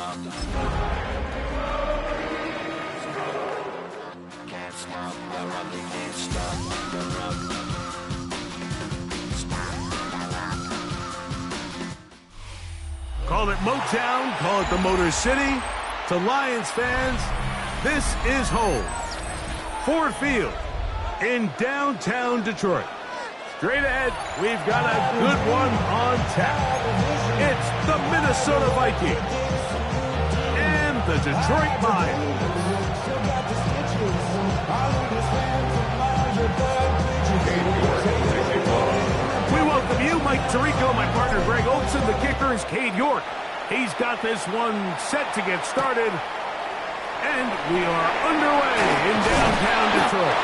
Call it Motown, call it the Motor City. To Lions fans, this is home. Ford Field in downtown Detroit. Straight ahead, we've got a good one on tap. It's the Minnesota Vikings and the Detroit Lions. We welcome you, Mike Tirico, my partner Greg Olson. The kicker is Cade York. He's got this one set to get started. And we are underway in downtown Detroit.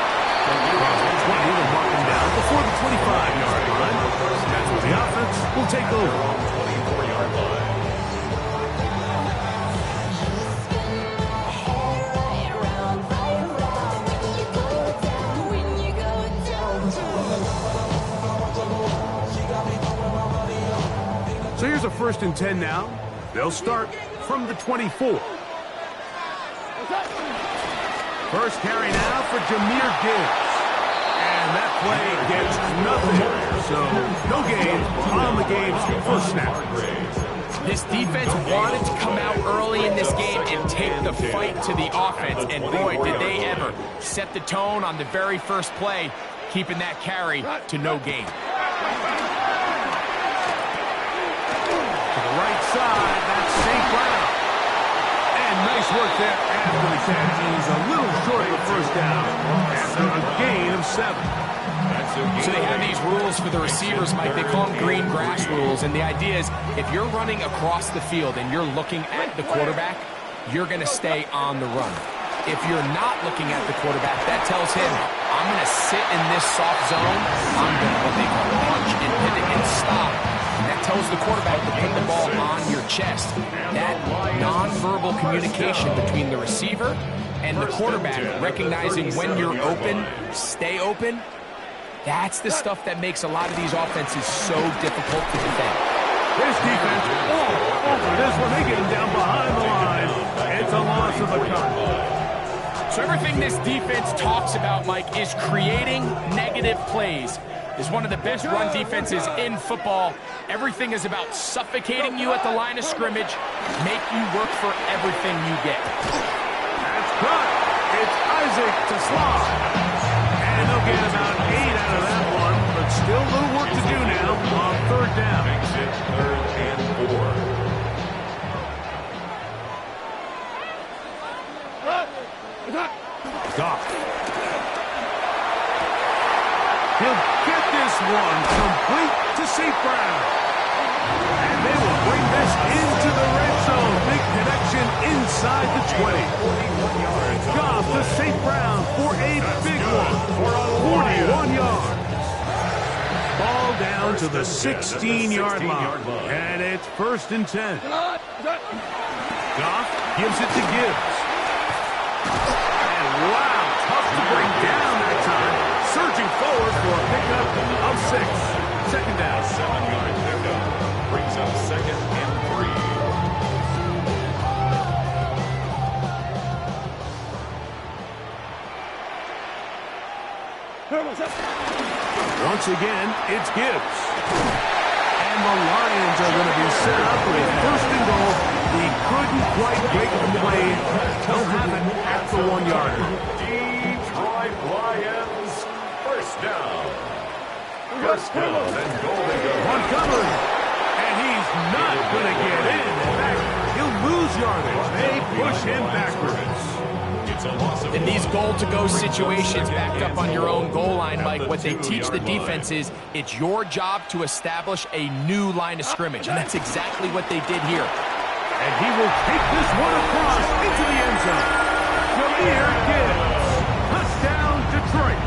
Across the 20, they're marking down before the 25-yard line. That's where the offense will take over. 24-yard line. So here's a 1st and 10 now. They'll start from the 24. First carry now for Jahmyr Gibbs. And that play gets nothing. So no gain on the game's first snap. This defense wanted to come out early in this game and take the fight to the offense. And boy, did they ever set the tone on the very first play, keeping that carry to no gain. To the right side, that's St. Brown. And nice work there after the catch. He's a little short of a first down after a gain of 7. So they have these rules for the receivers, Mike. They call them green grass rules. And the idea is if you're running across the field and you're looking at the quarterback, you're going to stay on the run. If you're not looking at the quarterback, that tells him, I'm going to sit in this soft zone. I'm going to what they call punch and pivot and stop. And that tells the quarterback to put the ball on your chest. That nonverbal communication between the receiver and the quarterback, recognizing when you're open, stay open, that's the stuff that makes a lot of these offenses so difficult to defend. This defense all over this one. They get him down behind the line. It's a loss of a couple. So everything this defense talks about, Mike, is creating negative plays. Is one of the best run defenses in football. Everything is about suffocating you at the line of scrimmage, make you work for everything you get. That's good. It's Isaac to slide. And they'll get about 8 out of that one, but still a little work to do now on 3rd down. Makes it 3rd and 4. Goff. He'll get this one complete to St. Brown. And they will bring this into the red zone. Big connection inside the 20. Goff to St. Brown for a big one. 41 yards. Ball down to the 16-yard line. And it's 1st and 10. Goff gives it to Gibbs. And wow, tough to bring down that time. Surging forward for a pickup of 6. 2nd down. 7-yard pickup. Brings up 2nd and 3. Once again, it's Gibbs. And the Lions are going to be set up with 1st and goal. He couldn't quite break the play. They'll have it at the 1-yard line. Detroit Lions, 1st down. 1st down and goal to go. Montgomery. And he's not going to get in. In fact, he'll lose yardage. They push him backwards. It's a loss of In these goal-to-go situations backed up on your own goal line, Mike, what they teach the defense is it's your job to establish a new line of scrimmage, and that's exactly what they did here. And he will take this one across into the end zone. Jahmyr Gibbs. Touchdown, Detroit.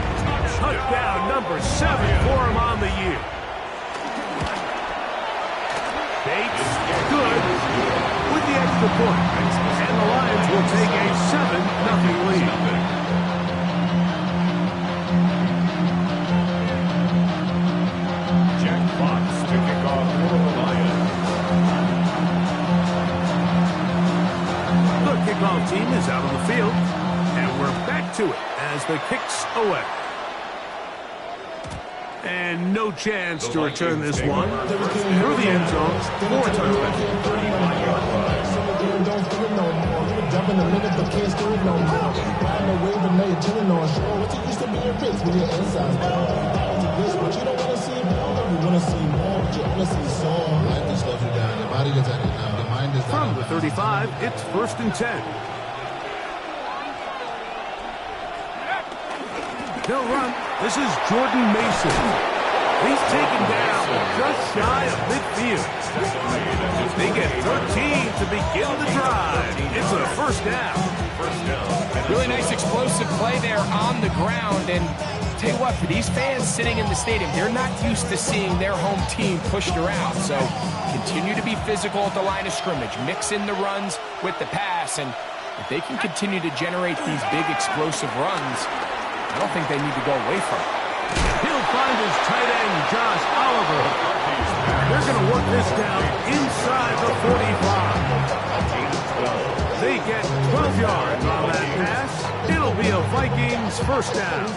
Touchdown number 7 for him on the year. Bates, good with the extra point. And the Lions will take a 7-0 lead. Jack Fox to kick off for the Lions. kickoff team is out on the field. And we're back to it as the kick's away. And no chance to return this one. Through the end zone for a touchback. Jump in the minute, but can't steer it no more. Riding a wave and now you're chilling on shore. What you used to be a race when you're inside. But you don't want to see more. You want to see more, but you want to see some. Life just slows you down. Your body gets at it now. Your mind is from the 35, it's 1st and 10. They'll run. This is Jordan Mason. He's taken down just shy of midfield. They get 13 to begin the drive. It's a 1st down. Really nice explosive play there on the ground. And tell you what, for these fans sitting in the stadium, they're not used to seeing their home team pushed around. So continue to be physical at the line of scrimmage. Mix in the runs with the pass. And if they can continue to generate these big explosive runs, I don't think they need to go away from it. He'll find his tight end, Josh Oliver. They're going to work this down inside the 45. They get 12 yards on that pass. It'll be a Vikings 1st down.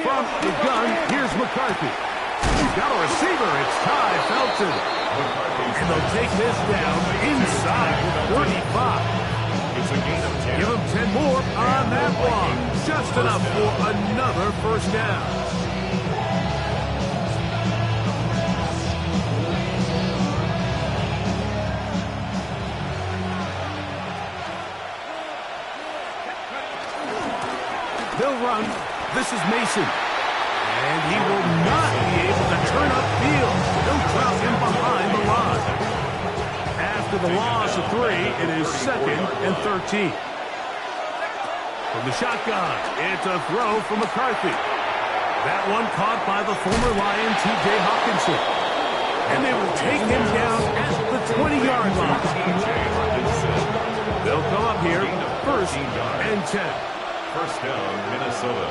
From the gun, here's McCarthy. He's got a receiver. It's Ty Felton. And they'll take this down inside the 35. Give him 10 more on that one. Just enough for another 1st down. They'll run. This is Mason. And he will not be able to turn upfield. They'll drop him behind the line. After the loss of 3, it is 2nd and 13. From the shotgun, it's a throw from McCarthy. That one caught by the former Lion, T.J. Hawkinson. And they will take him down at the 20-yard line. They'll come up here, 1st and 10. 1st down, Minnesota.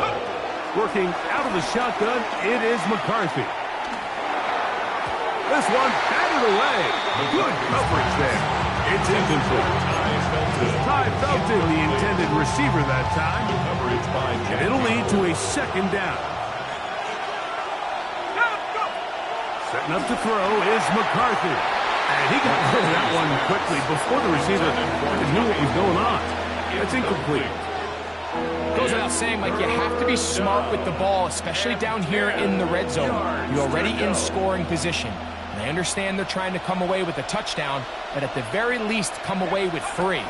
Working out of the shotgun, it is McCarthy. This one batted away. Good coverage there. It's incomplete. Ty Felton, the intended receiver that time. And it'll lead to a 2nd down. Setting up to throw is McCarthy. And he got rid of that one quickly before the receiver knew what was going on. It's incomplete. Goes without saying, Mike, you have to be smart with the ball, especially down here in the red zone. You're already in scoring position. And I understand they're trying to come away with a touchdown, but at the very least, come away with 3.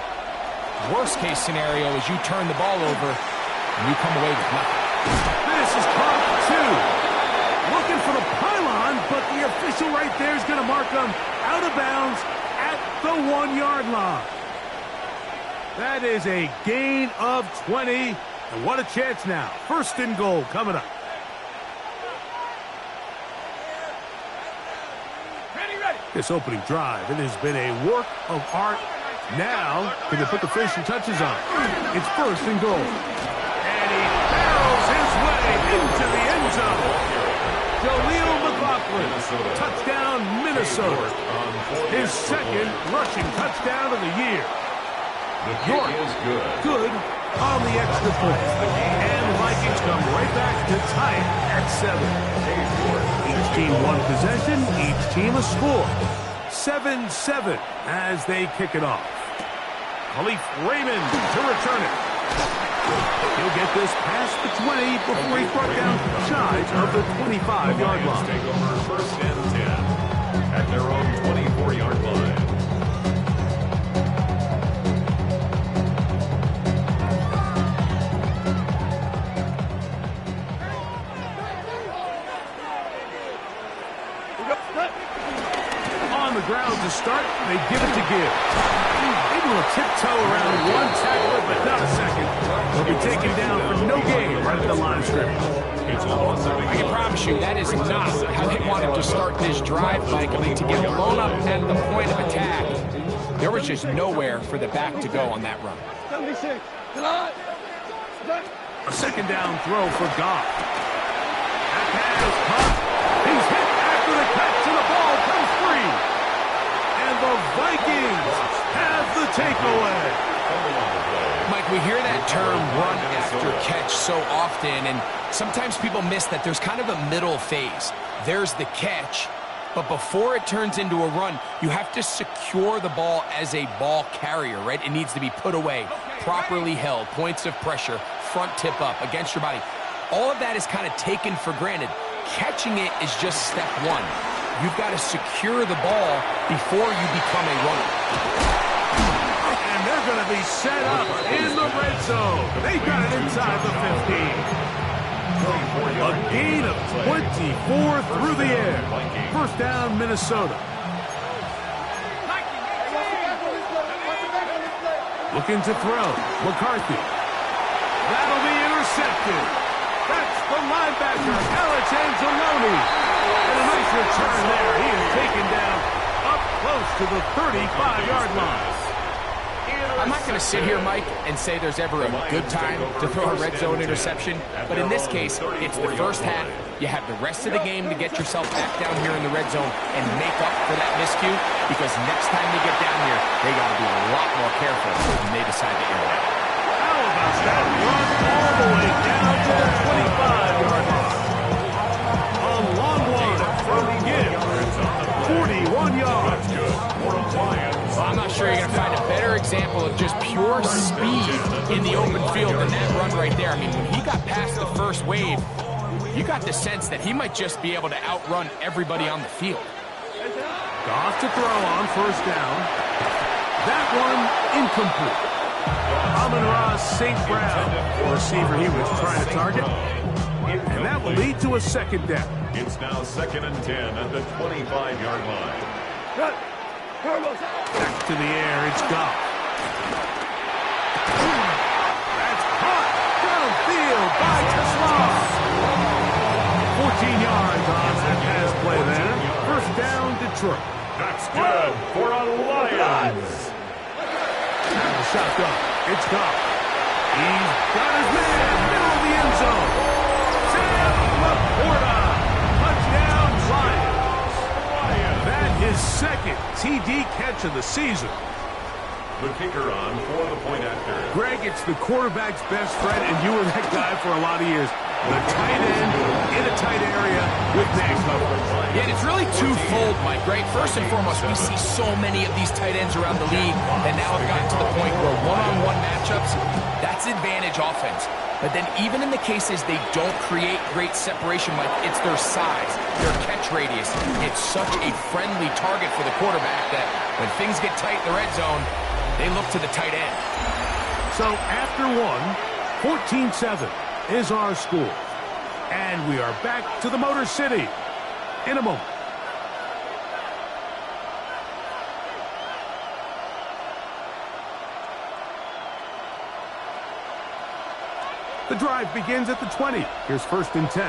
Worst case scenario is you turn the ball over and you come away with nothing. This is caught 2. Looking for the pylon, but the official right there is going to mark them out of bounds at the 1-yard line. That is a gain of 20. And what a chance now. 1st and goal coming up. This opening drive, it has been a work of art. Now, can they put the finishing touches on? It's 1st and goal. And he barrels his way into the end zone. Jaleel McLaughlin, touchdown Minnesota. His 2nd rushing touchdown of the year. York is good on the extra point. And the Vikings come right back to tie it at 7. Each team one possession, each team a score. 7-7 as they kick it off. Khalif Raymond to return it. He'll get this past the 20 before he's brought down shy of the 25-yard line. Take over 1st and 10 at their own 24-yard line. Ground to start, they give it to Gibbs. Able to tiptoe around one tackler, but not a second. He'll be taken down for no gain right at the line of scrimmage. I can promise you that is not how they wanted to start this drive, Mike. I mean, to get blown up at the point of attack, there was just nowhere for the back to go on that run. A second down throw for Goff. That pass caught. He's hit after the catch, and the ball comes free. And the Vikings have the takeaway. Mike, we hear that term run after catch so often, and sometimes people miss that there's kind of a middle phase. There's the catch, but before it turns into a run, you have to secure the ball as a ball carrier, right? It needs to be put away, properly held, points of pressure, front tip up against your body. All of that is kind of taken for granted. Catching it is just step one. You've got to secure the ball before you become a runner. And they're going to be set up in the red zone. They got it inside the 15. A gain of 24 through the air. First down, Minnesota. Looking to throw. McCarthy. That'll be intercepted. That's the linebacker, Alex Anzalone. And a nice return there. He is taken down up close to the 35-yard line. I'm not going to sit here, Mike, and say there's ever a good time to throw a red zone interception, but in this case, it's the first half. You have the rest of the game to get yourself back down here in the red zone and make up for that miscue, because next time they get down here, they got to be a lot more careful when they decide to air it. How about that run all the way down to the 25-yard line? A long one from Gibbs. 41 yards. Well, I'm not sure you're going to find a better example of just pure speed in the open field than that run right there. I mean, when he got past the first wave, you got the sense that he might just be able to outrun everybody on the field. Goff to throw on first down. That one incomplete. Amon-Ra St. Brown, the receiver he was trying to target. And that will lead to a second down. It's now 2nd and 10 at the 25-yard line. Back to the air, it's Goff. That's caught downfield by Tesla. 14 yards on that pass play there. First down, Detroit. That's good for a Lions. Now the shotgun, it's Goff. He's got his man, middle of the end zone. Sam Laporta. Touchdown, Lions. That is second TD catch of the season. The kicker on for the point after. Greg, it's the quarterback's best friend, and you were that guy for a lot of years. The tight end in a tight area with man coverage. Yeah, and it's really twofold, Mike, right? First and foremost, we see so many of these tight ends around the league that now have gotten to the point where one-on-one matchups, that's advantage offense. But then even in the cases they don't create great separation, Mike, it's their size, their catch radius. It's such a friendly target for the quarterback that when things get tight in the red zone, they look to the tight end. So after one, 14-7 is our score. And we are back to the Motor City in a moment. The drive begins at the 20. Here's 1st and 10.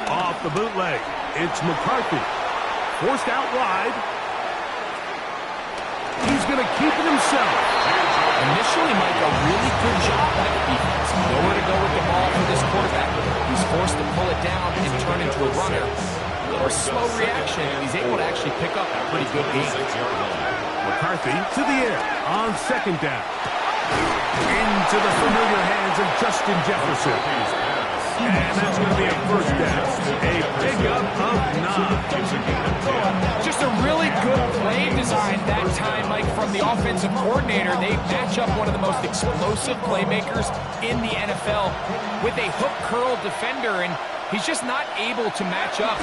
Off the bootleg, it's McCarthy. Forced out wide. He's going to keep it himself. Initially, Mike, a really good job by the defense. Nowhere to go with the ball for this quarterback. He's forced to pull it down and turn into a runner. A little slow reaction, and he's able to actually pick up a pretty good game. McCarthy to the air on second down. Into the familiar hands of Justin Jefferson. And that's going to be a first down. A pickup of 9. Just a really good play design that time, Mike, from the offensive coordinator. They match up one of the most explosive playmakers in the NFL with a hook curl defender, and he's just not able to match up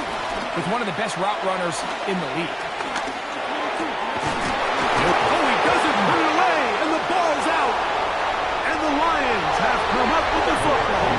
with one of the best route runners in the league. Oh, he doesn't put it away, and the ball's out. And the Lions have come up with the football.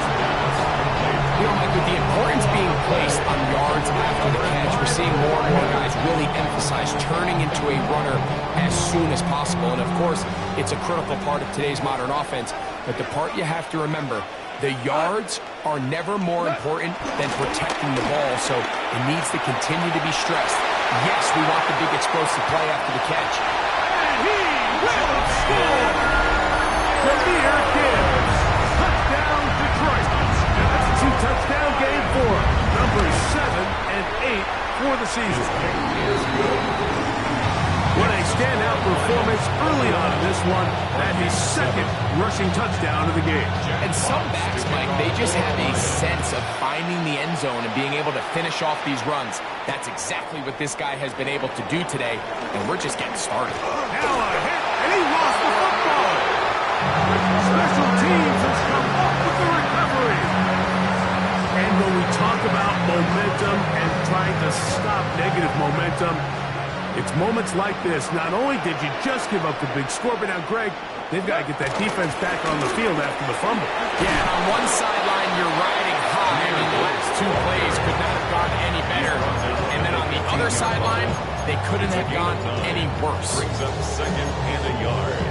You know, Mike, with the importance being placed on yards after the catch, we're seeing more and more guys really emphasize turning into a runner as soon as possible. And, of course, it's a critical part of today's modern offense. But the part you have to remember, the yards are never more important than protecting the ball, so it needs to continue to be stressed. Yes, we want the big explosive play after the catch. And he will score! The for the season. What a standout performance early on in this one, and his second rushing touchdown of the game. And some backs, Mike, they just have a sense of finding the end zone and being able to finish off these runs. That's exactly what this guy has been able to do today, and we're just getting started. Now a hit, and he lost the football. Special teams has come up with the recovery. And when we talk about momentum and trying to stop negative momentum, it's moments like this. Not only did you just give up the big score, but now, Greg, they've got to get that defense back on the field after the fumble. Yeah, on one sideline, you're riding high. I mean, the last two plays could not have gone any better. And then on the other sideline, they couldn't have gone any worse. Brings up second and a yard.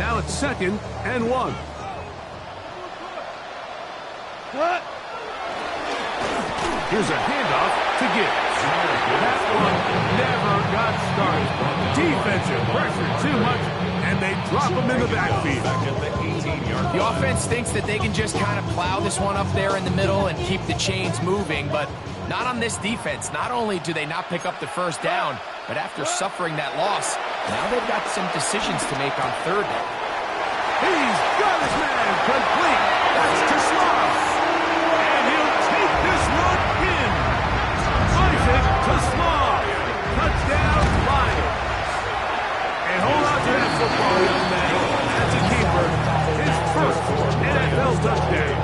Now it's 2nd and 1. Here's a handoff to Gibbs. That one never got started. Defensive pressure too much, and they drop him in the backfield. The offense thinks that they can just kind of plow this one up there in the middle and keep the chains moving, but not on this defense. Not only do they not pick up the first down, but after suffering that loss, now they've got some decisions to make on 3rd down. He's got his man complete. That's to Sloss. And he'll take this one in. Isaac to Sloss. Touchdown, Lions. And hold on to that football, young man. That's a keeper. His first NFL touchdown.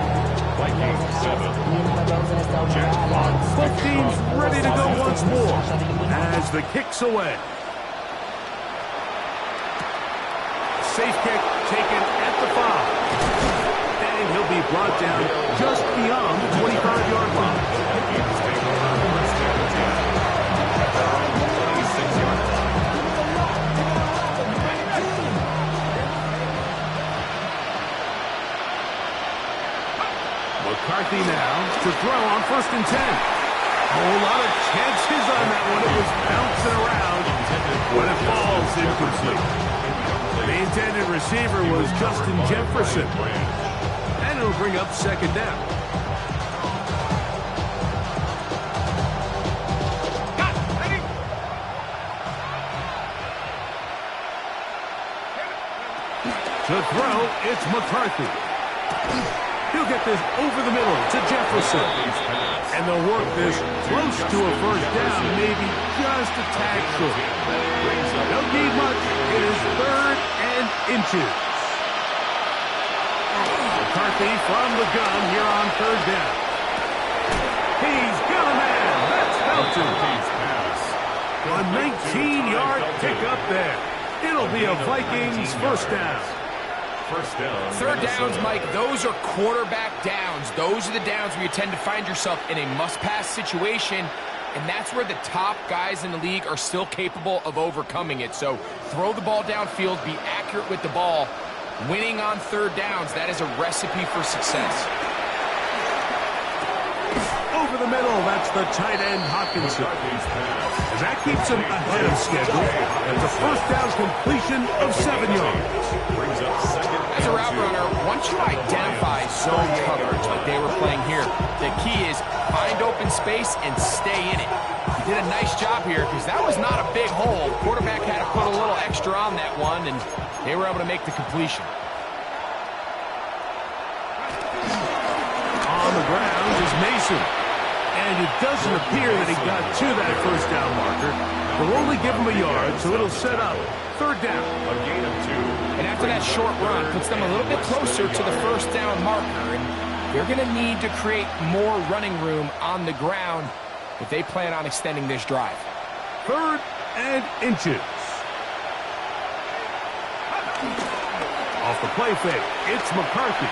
Vikings 7. Both teams ready to go once more as the kick's away. Safe kick taken at the 5. And he'll be brought down just beyond the 25-yard line. McCarthy now to throw on 1st and 10. A whole lot of chances on that one. It was bouncing around when it falls incomplete. The intended receiver was Justin Jefferson. And it'll bring up 2nd down. To throw, it's McCarthy. He'll get this over the middle to Jefferson. And they'll work this close to a 1st down, maybe just a tag short. Don't need much. It is 3rd and inches. McCarthy from the gun here on 3rd down. He's got a man. That's Felton. A 19-yard pickup there. It'll be a Vikings 1st down. 1st down. 3rd downs, Mike, those are quarterback downs. Those are the downs where you tend to find yourself in a must-pass situation, and that's where the top guys in the league are still capable of overcoming it. So throw the ball downfield, be accurate with the ball. Winning on 3rd downs, that is a recipe for success. Over the middle, that's the tight end Hawkinson. And that keeps him ahead of schedule. That's a 1st down completion of 7 yards. As a route runner, once you identify zone coverage like they were playing here, the key is find open space and stay in it. He did a nice job here because that was not a big hole. The quarterback had to put a little extra on that one, and they were able to make the completion. On the ground is Mason. And it doesn't appear that he got to that 1st down marker. They'll only give him a yard, so it'll set up 3rd down. A gain of 2. And after that short run, puts them a little bit closer to the 1st down marker. And they're going to need to create more running room on the ground if they plan on extending this drive. 3rd and inches. Off the play fake, it's McCarthy.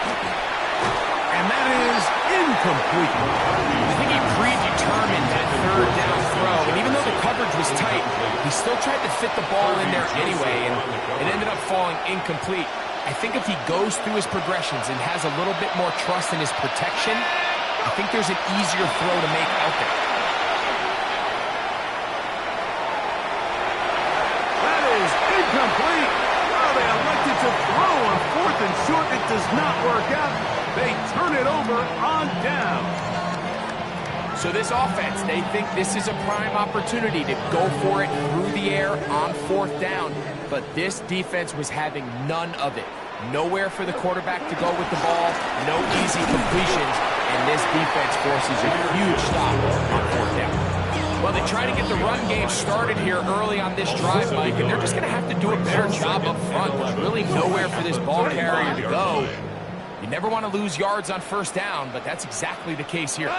And that is incomplete. I think he predetermined that 3rd down throw. And even though the coverage was tight, he still tried to fit the ball in there anyway, and it ended up falling incomplete. I think if he goes through his progressions and has a little bit more trust in his protection, I think there's an easier throw to make out there. That is incomplete. Well, they elected to throw on 4th and short. It does not work out. They turn it over on down. So this offense, they think this is a prime opportunity to go for it through the air on 4th down. But this defense was having none of it. Nowhere for the quarterback to go with the ball, no easy completions, and this defense forces a huge stop on 4th down. Well, they try to get the run game started here early on this drive, Mike, and they're just going to have to do a better job up front. There's really nowhere for this ball carrier to go. You never want to lose yards on 1st down, but that's exactly the case here.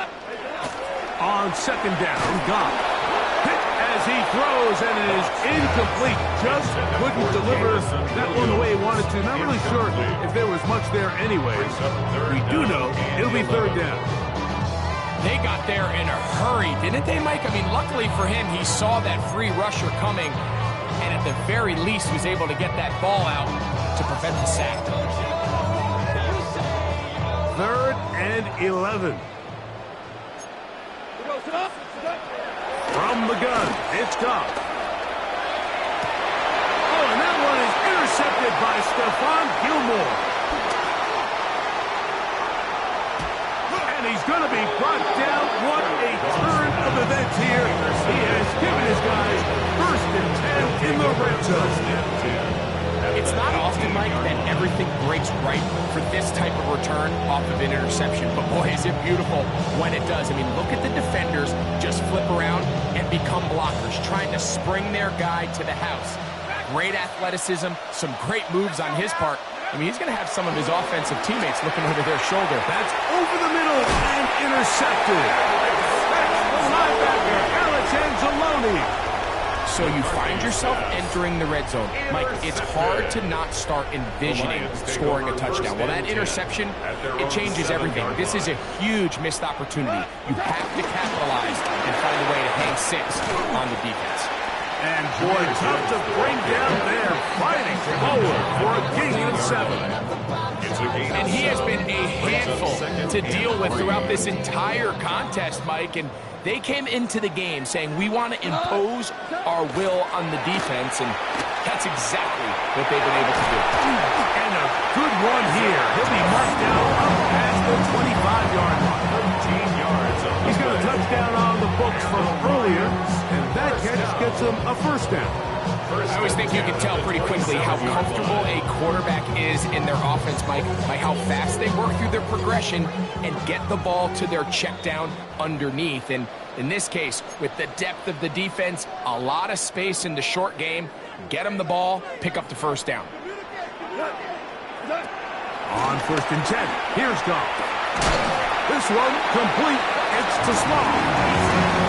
On 2nd down, Goff. Hit as he throws, and it is incomplete. Just couldn't deliver that one the way he wanted to. Not really sure if there was much there anyways. We do know it'll be 3rd down. They got there in a hurry, didn't they, Mike? I mean, luckily for him, he saw that free rusher coming, and at the very least was able to get that ball out to prevent the sack. 3rd and 11. From the gun, it's Goff. Oh, and that one is intercepted by Stephon Gilmore. And he's going to be brought down. What a turn of events here. He has given his guys 1st and 10 in the red zone. It's not often, Mike, that everything breaks right for this type of return off of an interception. But, boy, is it beautiful when it does. I mean, look at the defenders just flip around and become blockers, trying to spring their guy to the house. Great athleticism, some great moves on his part. I mean, he's going to have some of his offensive teammates looking over their shoulder. That's over the middle and intercepted. That's the linebacker, Alex Anzalone. So you find yourself entering the red zone. Mike, it's hard to not start envisioning scoring a touchdown. Well, that interception, it changes everything. This is a huge missed opportunity. You have to capitalize and find a way to hang 6 on the defense. And boy, tough to bring down there, fighting forward for a gain of 7. And he has been a handful to deal with throughout this entire contest, Mike. And they came into the game saying, we want to impose our will on the defense, and that's exactly what they've been able to do. And a good one here. He'll be marked down up past the 25-yard line. 13 yards. He's got a touchdown on the books from earlier, and that catch gets him a 1st down. I always think you can tell pretty quickly how comfortable a quarterback is in their offense, Mike, by how fast they work through their progression and get the ball to their check down underneath. And in this case, with the depth of the defense, a lot of space in the short game, get them the ball, pick up the 1st down. On 1st and 10, here's Goff. This one complete. It's to Small.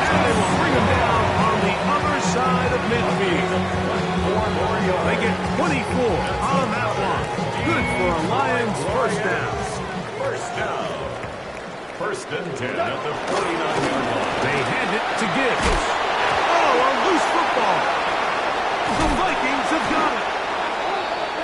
And they will bring him down on the other side of midfield. They get 24 on that one. Good for a Lions 1st down. 1st down. 1st and 10 at the 49-yard line. They hand it to Gibbs. Oh, a loose football. The Vikings have got it.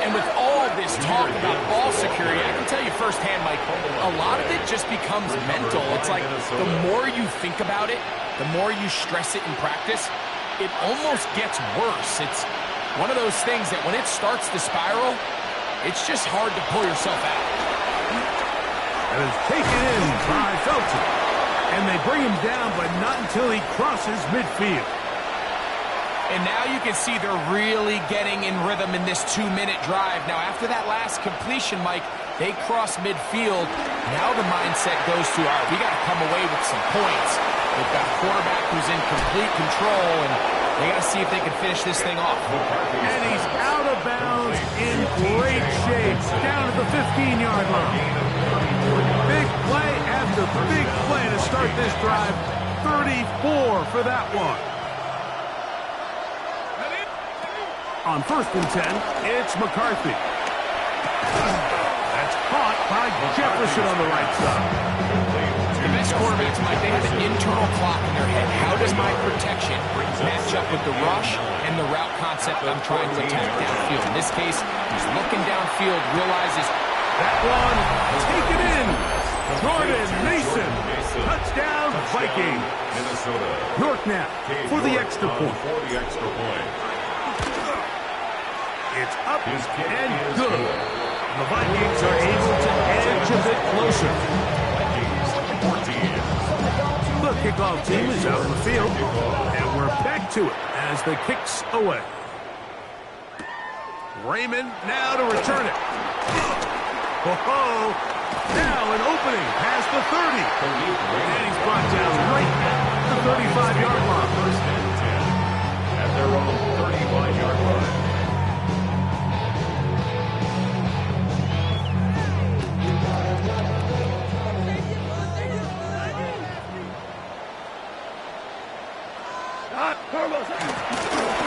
And with all this talk about ball security, I can tell you firsthand, Mike, a lot of it just becomes mental. It's like the more you think about it, the more you stress it in practice, it almost gets worse. It's one of those things that when it starts to spiral, it's just hard to pull yourself out. And it's taken in by Felton. And they bring him down, but not until he crosses midfield. And now you can see they're really getting in rhythm in this 2-minute drive. Now, after that last completion, Mike, they cross midfield. Now the mindset goes to, all right, we got to come away with some points. They've got a quarterback who's in complete control, and they got to see if they can finish this thing off. And he's out of bounds in great shape, down at the 15-yard line. Big play after big play to start this drive. 34 for that one. On 1st and 10, it's McCarthy. That's caught by Jefferson on the right side. The best quarterbacks, Mike, they have an internal clock in their head. How does my protection match up with the rush and the route concept I'm trying to attack downfield? In this case, he's looking downfield, realizes that one, take it in. Jordan Mason, touchdown Vikings. York now for the extra point. It's up and good. The Vikings are able to edge a bit closer. The kickoff team is out on the field, and we're back to it as the kick's away. Raymond now to return it. Oh, now an opening past the 30. And he's brought down right at the 35-yard line. First and 10 at their own 35-yard line.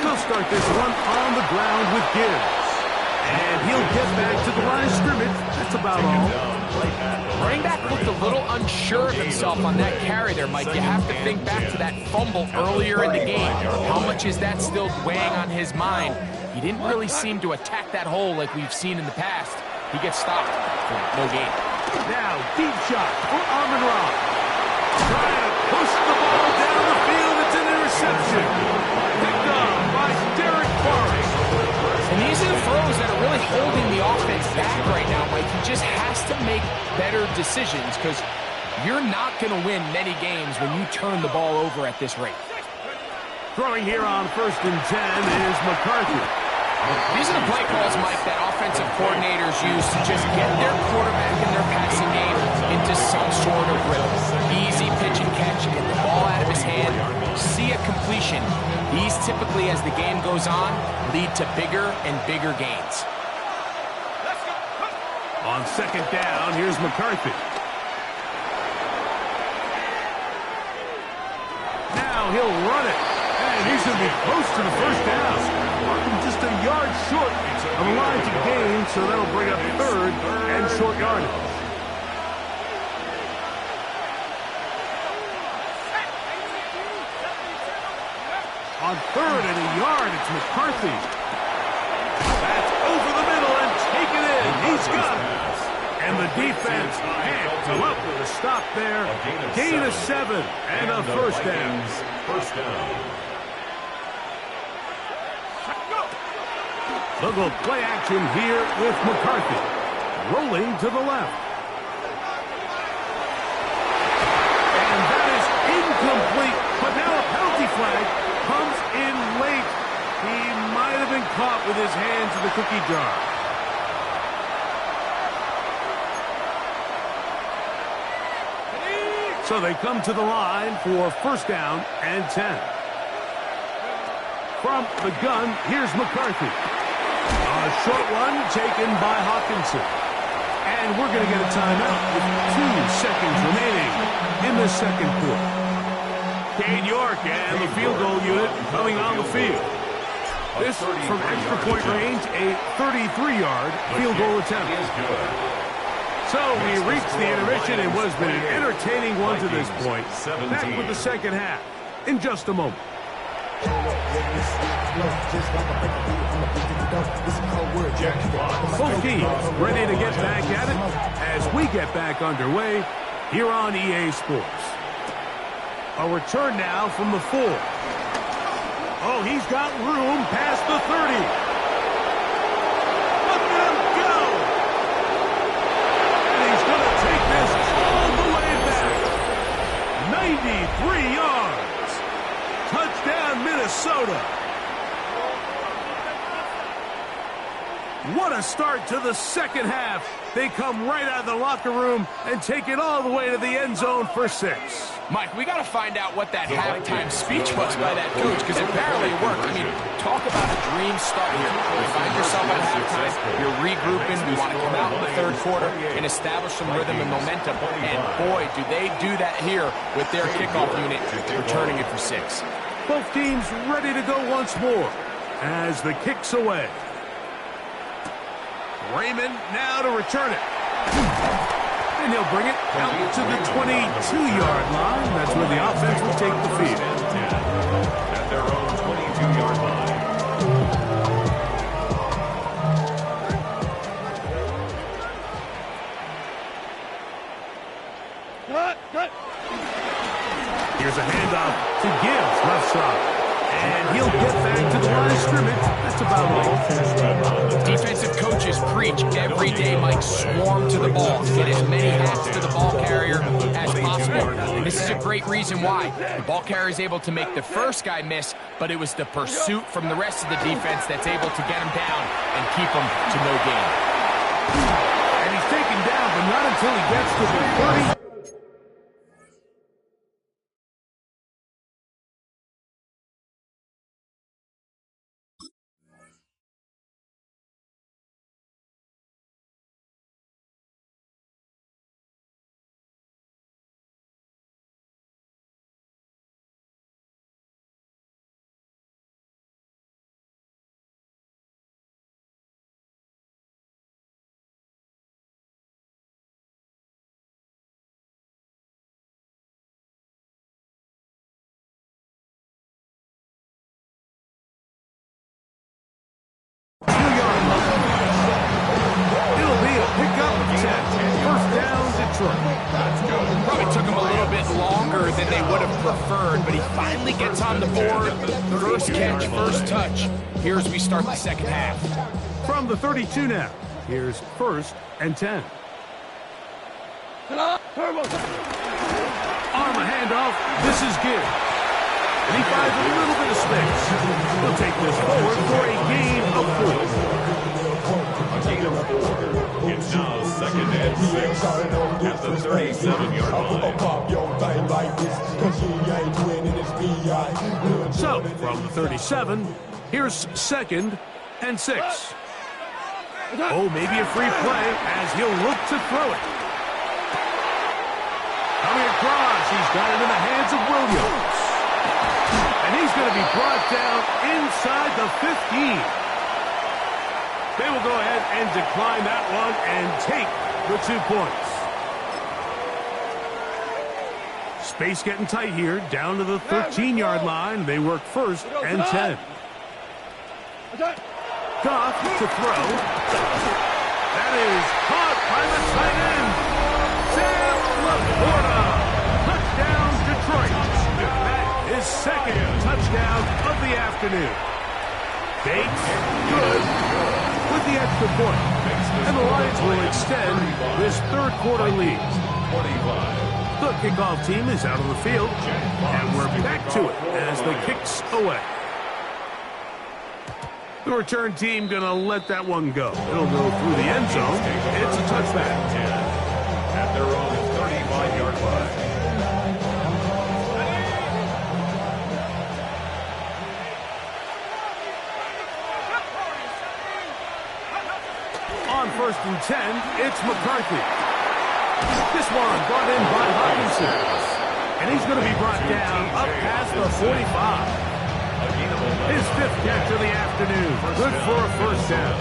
They'll start this one on the ground with Gibbs. And he'll get back to the line of scrimmage. That's about all. Running back looked a little unsure of himself on that carry there, Mike. You have to think back to that fumble earlier in the game. How much is that still weighing on his mind? He didn't really seem to attack that hole like we've seen in the past. He gets stopped for no gain. Now, deep shot for Amon-Ra. Trying to push the ball down the field. It's an interception. Picked up by Derek Forrest. And these are the throws that are really holding the offense back right now, Mike. He just has to make better decisions because you're not going to win many games when you turn the ball over at this rate. Throwing here on 1st and 10 is McCarthy. These are the play calls, Mike, that offensive coordinators use to just get their quarterback and their passing game into some sort of rhythm. Easy pitch and catch, get the ball out of his hand, see a completion. These typically, as the game goes on, lead to bigger and bigger gains. On 2nd down, here's McCarthy. Now he'll run it. And he's going to be close to the 1st down. Just a yard short of the line to gain, so that'll bring up 3rd and short yardage. On 3rd and a yard, it's McCarthy. That's over the middle and taken in. He's got it. And the defense can't come up with a stop there. Gain of 7 and a 1st down. First down. They'll go play action here with McCarthy. Rolling to the left. And that is incomplete. But now a penalty flag comes in late. He might have been caught with his hands in the cookie jar. So they come to the line for 1st down and 10. From the gun, here's McCarthy. A short one taken by Hawkinson. And we're going to get a timeout with 2 seconds remaining in the 2nd quarter. Cade York and the field goal unit coming on the field. This from extra point range, a 33-yard field goal attempt. So we reached the intermission and was been an entertaining one to this point. Back with the 2nd half in just a moment. Both teams ready to get back at it as we get back underway here on EA Sports. A return now from the 4. Oh, he's got room past the 30. Look at him go! And he's going to take this all the way back. 93 yards. Touchdown, Minnesota. What a start to the 2nd half. They come right out of the locker room and take it all the way to the end zone for 6. Mike, we got to find out what that halftime speech was by that coach, because apparently it worked. I mean, talk about a dream start here. You find yourself at halftime, you're regrouping, we want to come out in the 3rd quarter and establish some rhythm and momentum. And boy, do they do that here with their kickoff unit, returning it for 6. Both teams ready to go once more as the kick's away. Raymond now to return it. And he'll bring it out to the 22-yard line. That's where the offense will take the field. At their own 22-yard line. Here's a handoff to Gibbs, left side. And he'll get back to the line of scrimmage. That's about all. Defensive coaches pre preach every day, Mike. Swarm to the ball. Get as many hats to the ball carrier as possible. And this is a great reason why. The ball carrier is able to make the first guy miss, but it was the pursuit from the rest of the defense that's able to get him down and keep him to no gain. And he's taken down, but not until he gets to the 30. Probably took him a little bit longer than they would have preferred, but he finally gets on the board. First catch, first touch. Here as we start the second half. From the 32 now, here's 1st and 10. On the handoff, this is good. And he finds a little bit of space. He'll take this forward for a gain of 4. A gain of 4. It's now 2nd and 6 at the 37-yard line. So, from the 37, here's 2nd and 6. Oh, maybe a free play as he'll look to throw it. Coming across, he's got it in the hands of Williams. And he's going to be brought down inside the 15. They will go ahead and decline that one and take the 2 points. Space getting tight here, down to the 13-yard line. They work 1st and 10. Goff to throw. That is caught by the tight end. Sam Laporta. Touchdown, Detroit. That is 2nd touchdown of the afternoon. Bates, good, with the extra point. And the Lions will extend this 3rd quarter lead. The kickoff team is out on the field, and we're back to it as the kick's away. The return team going to let that one go. It'll go through the end zone. It's a touchback. At their own 35-yard line. On 1st and 10, it's McCarthy. This one brought in by Hawkinson. And he's going to be brought down up past the 45. His 5th catch of the afternoon. Good for a 1st down.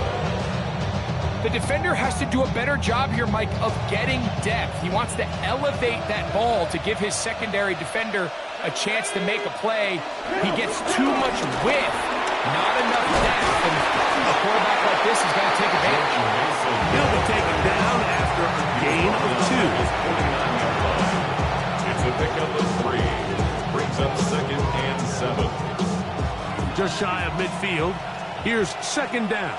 The defender has to do a better job here, Mike, of getting depth. He wants to elevate that ball to give his secondary defender a chance to make a play. He gets too much width, not enough depth, and a quarterback like this is going to take advantage. He'll be taken down after a gain of 2. It's a pickup of 3. Brings up 2nd and 7. Just shy of midfield. Here's 2nd down.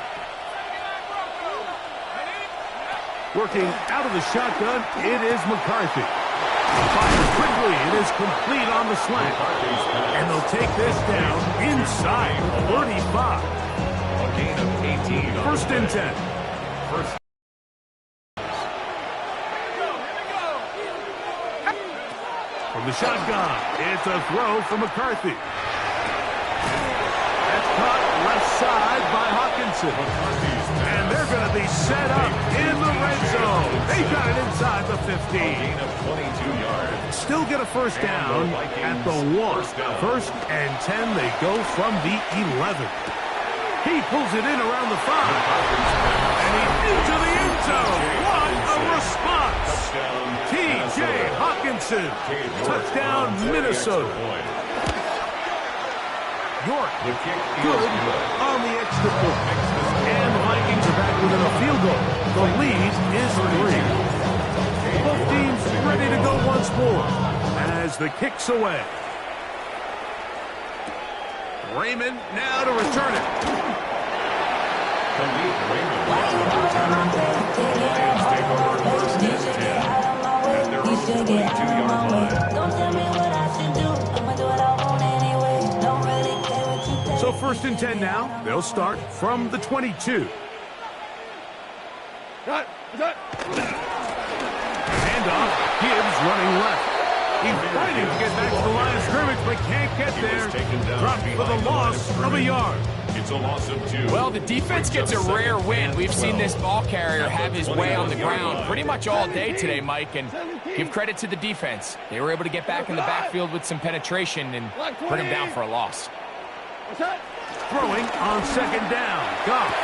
Working out of the shotgun, it is McCarthy. Fires quickly, it is complete on the slant. And they'll take this down inside 35. A gain of 18. 1st and 10. First. From the shotgun, it's a throw for McCarthy. That's caught left side by Hawkinson. And they're going to be set up in the red zone. They got it inside the 15. Gain of 22 yards. Still get a 1st down at the 1. 1st and 10, they go from the 11. He pulls it in around the 5. And he's into the end zone. What a response. T.J. Hawkinson. Touchdown, Minnesota. York, good on the extra point. And the Vikings are back within a field goal. The lead is 3. Both teams ready to go once more as the kick's away. Raymond now to return it. first and 10 now. They'll start from the 22. Handoff. Gibbs running left. He's fighting to get back to the line of scrimmage, but can't get there. Dropped for the loss of a yard. It's a loss of 2. Well, the defense gets a rare win. We've seen this ball carrier have his way on the ground pretty much all day today, Mike, and give credit to the defense. They were able to get back in the backfield with some penetration and bring him down for a loss. Throwing on second down. Goff.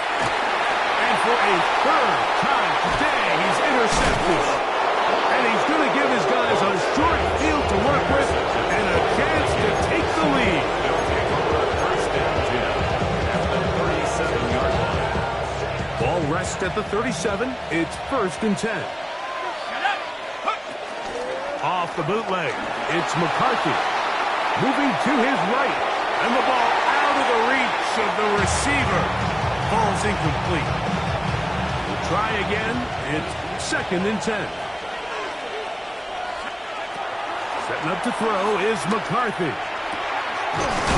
And for a third time today, he's intercepted. And he's going to give his guys a short field to work with and a chance to take the lead. They'll take over first and 10 at the 37-yard line. Ball rests at the 37. It's first and 10. Off the bootleg. It's McCarthy. Moving to his right. And the ball out of the reach of the receiver. Ball's incomplete. We'll try again. It's second and 10. Setting up to throw is McCarthy. To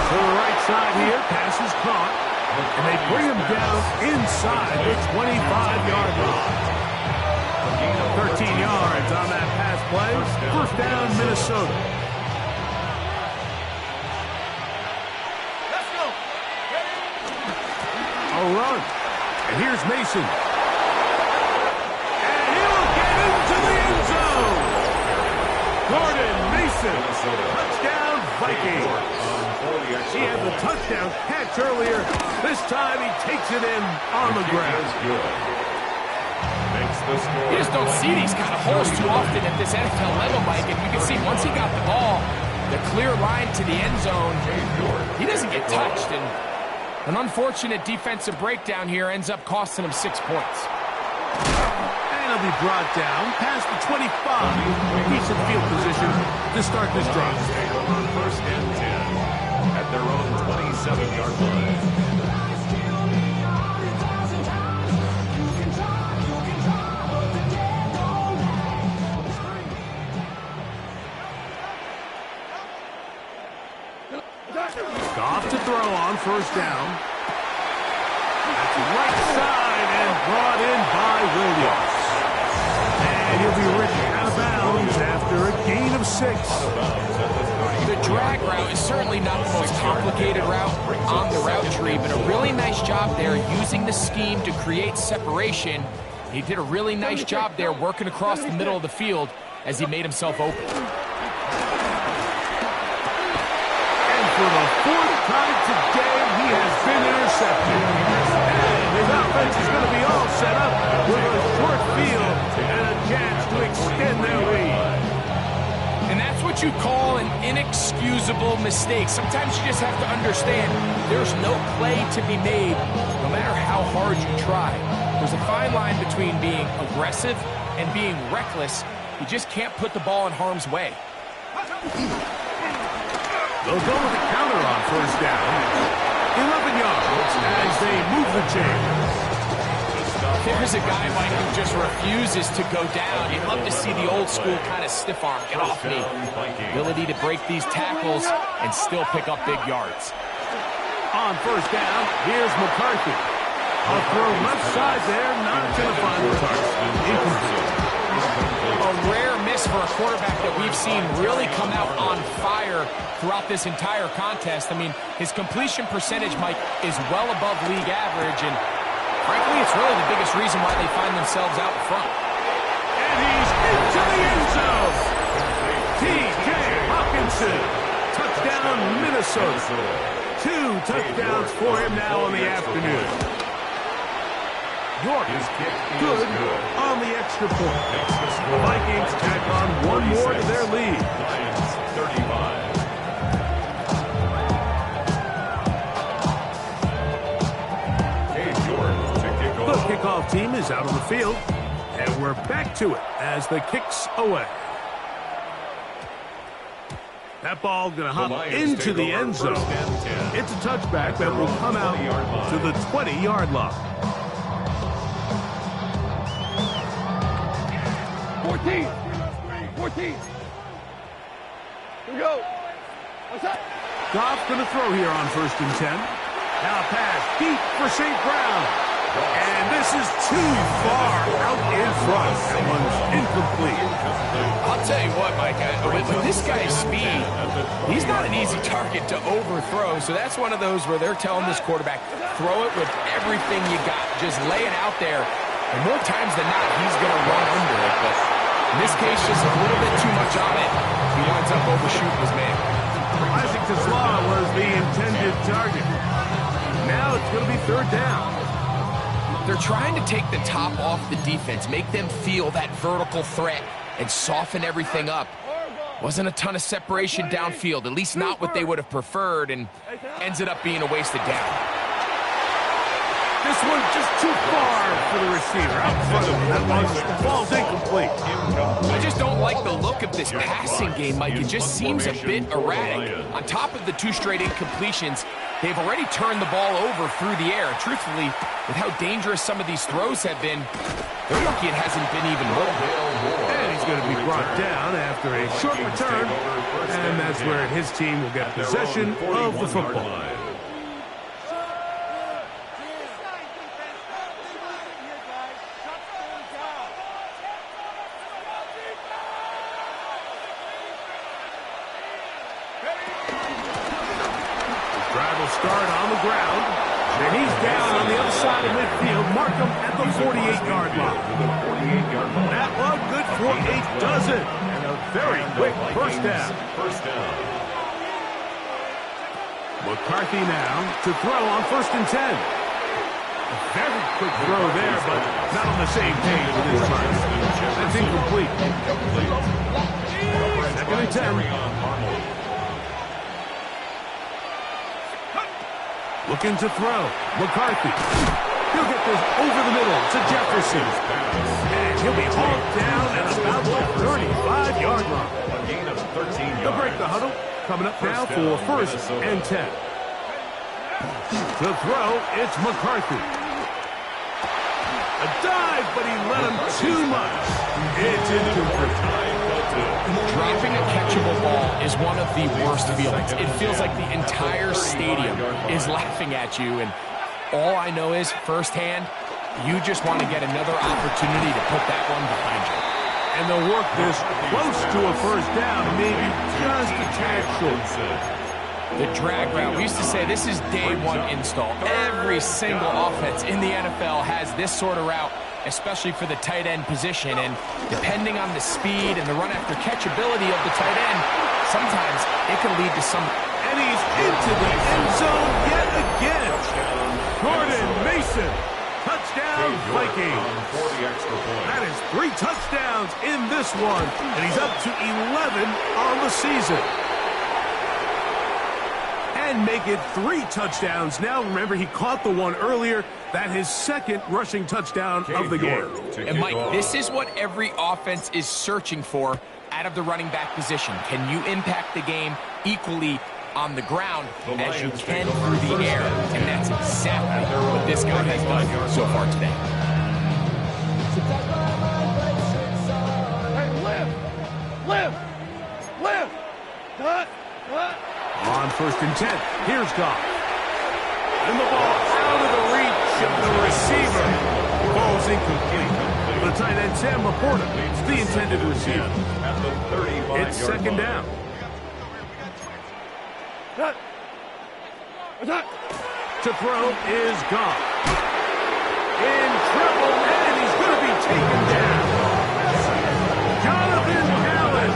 the right side here, pass is caught. And they bring him down inside the 25-yard line. 13 yards on that pass play. First down, Minnesota. Let's go. A run. And here's Mason. And he'll get into the end zone. Gordon Mason, touchdown Vikings. He had the touchdown catch earlier. This time he takes it in on the ground. You just don't see these kind of holes too often at this NFL level, Mike. And you can see once he got the ball, the clear line to the end zone, he doesn't get touched. And an unfortunate defensive breakdown here ends up costing him 6 points. He'll be brought down past the 25. Decent field position to start this drive. First and 10 at their own 27-yard line. Goff to throw on first down. That's right side and brought in by Williams. And he'll be written out of bounds after a gain of 6. The drag route is certainly not the most complicated route on the route tree, but a really nice job there using the scheme to create separation. He did a really nice job there working across the middle of the field as he made himself open. And for the 4th time today, he has been intercepted. And his offense is going to be all set up with a short field and a chance to extend their lead. And that's what you call an inexcusable mistake. Sometimes you just have to understand there's no play to be made, no matter how hard you try. There's a fine line between being aggressive and being reckless. You just can't put the ball in harm's way. They'll go with a counter on first down. 11 yards as they move the chains. There's a guy, Mike, who just refuses to go down. You'd love to see the old school kind of stiff arm. Get off me. Ability to break these tackles and still pick up big yards. On first down, here's McCarthy. A throw left side there, not going to find the target. Incomplete. A rare miss for a quarterback that we've seen really come out on fire throughout this entire contest. I mean, his completion percentage, Mike, is well above league average, and frankly, it's really the biggest reason why they find themselves out front. And he's into the end zone. T.J. Hawkinson. Touchdown, Minnesota. 2 touchdowns for him now in the afternoon. York is good on the extra point. The Vikings tack on one more to their lead. Lions 35. The kickoff team is out on the field, and we're back to it as the kick's away. That ball going to hop into the end zone. It's a touchback that will come out to the 20-yard line. 14. Here we go. What's that? Goff going to throw here on first and 10. Now a pass deep for St. Brown. And this is too far out in front. That one's incomplete. I'll tell you what, Mike, with this guy's speed, he's not an easy target to overthrow. So that's one of those where they're telling this quarterback, throw it with everything you got. Just lay it out there. And more times than not, he's going to run under it. But in this case, just a little bit too much on it. He winds up overshooting his man. Isaac Tesla was the intended target. Now it's going to be third down. They're trying to take the top off the defense, make them feel that vertical threat, and soften everything up. Wasn't a ton of separation downfield, at least not what they would have preferred, and ends it up being a wasted down. This one just too far for the receiver. Out in front of him. That one falls incomplete. I just don't like the look of this passing game, Mike. It just seems a bit erratic. On top of the 2 straight incompletions, they've already turned the ball over through the air. Truthfully, with how dangerous some of these throws have been, they're lucky it hasn't been even more. And he's going to be brought down after a short return, and that's where his team will get possession of the football. Start on the ground, and he's down on the other side of midfield. Mark him at the 48-yard line. That one good for a dozen, and a very quick first down. McCarthy now to throw on 1st and 10. A very quick throw there, but not on the same page with his time. That's incomplete. 2nd and 10. Looking to throw. McCarthy. He'll get this over the middle to Jefferson. And he'll be hauled down at about the 35-yard line. A gain of 13 They'll break the huddle. Coming up now for 1st and 10. To throw, it's McCarthy. A dive, but he let him too much. It's incomplete. Dropping a catchable ball is one of the worst feelings. It feels like the entire stadium is laughing at you, and all I know is, firsthand, you just want to get another opportunity to put that one behind you. And they'll work this close to a first down, maybe just a tad short. The drag route, we used to say this is day one install. Every single offense in the NFL has this sort of route, especially for the tight end position, and depending on the speed and the run after catchability of the tight end, sometimes it can lead to some. And he's into the end zone yet again. Gordon Mason, touchdown Vikings. That is 3 touchdowns in this one, and he's up to 11 on the season. And make it 3 touchdowns now. Remember, he caught the one earlier. That his 2nd rushing touchdown of the game. And Mike, this is what every offense is searching for out of the running back position. Can you impact the game equally on the ground as you can through the air? And that's exactly what this guy has done so far today. Live! Cut! On 1st and 10, here's Goff. And the ball out of the reach of the receiver. Ball's incomplete. The tight end, Sam Laporta, is the intended receiver. It's 2nd down. To throw is Goff. In trouble, and he's going to be taken down. Jonathan Allen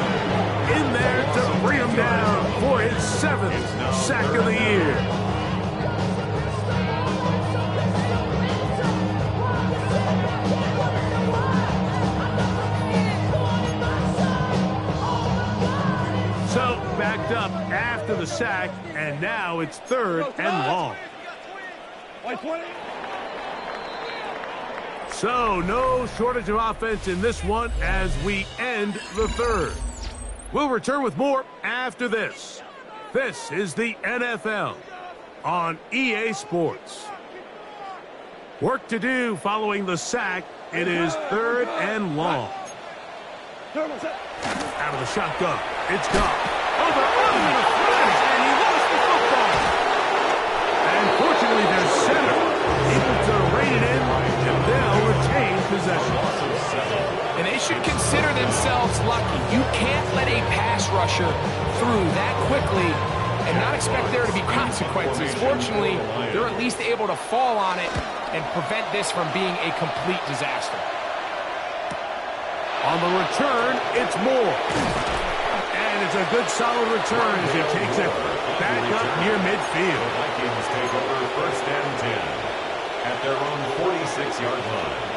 in there to bring him down for his 7th sack of the year. So backed up after the sack, and now it's 3rd and long. So no shortage of offense in this one as we end the 3rd. We'll return with more after this. This is the NFL on EA Sports. Work to do following the sack. It is 3rd and long. Out of the shotgun. It's gone. Over the flash, and he lost the football. And fortunately unlucky. You can't let a pass rusher through that quickly and not expect there to be consequences. Fortunately, they're at least able to fall on it and prevent this from being a complete disaster. On the return, it's Moore. And it's a good solid return as he takes it back up near midfield. The Vikings take over 1st and 10 at their own 46-yard line.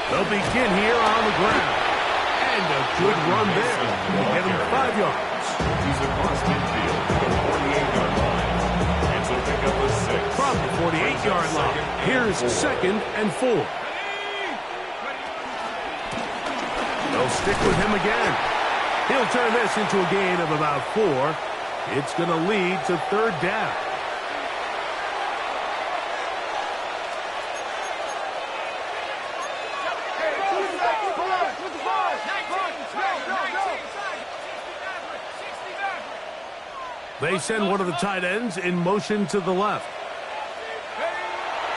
They'll begin here on the ground. And a good run there. Will get him 5 yards. He's across midfield to the 48-yard line. It's a pickup of 6. From the 48-yard line, here's 2nd and 4. They'll stick with him again. He'll turn this into a gain of about 4. It's going to lead to 3rd down. They send one of the tight ends in motion to the left.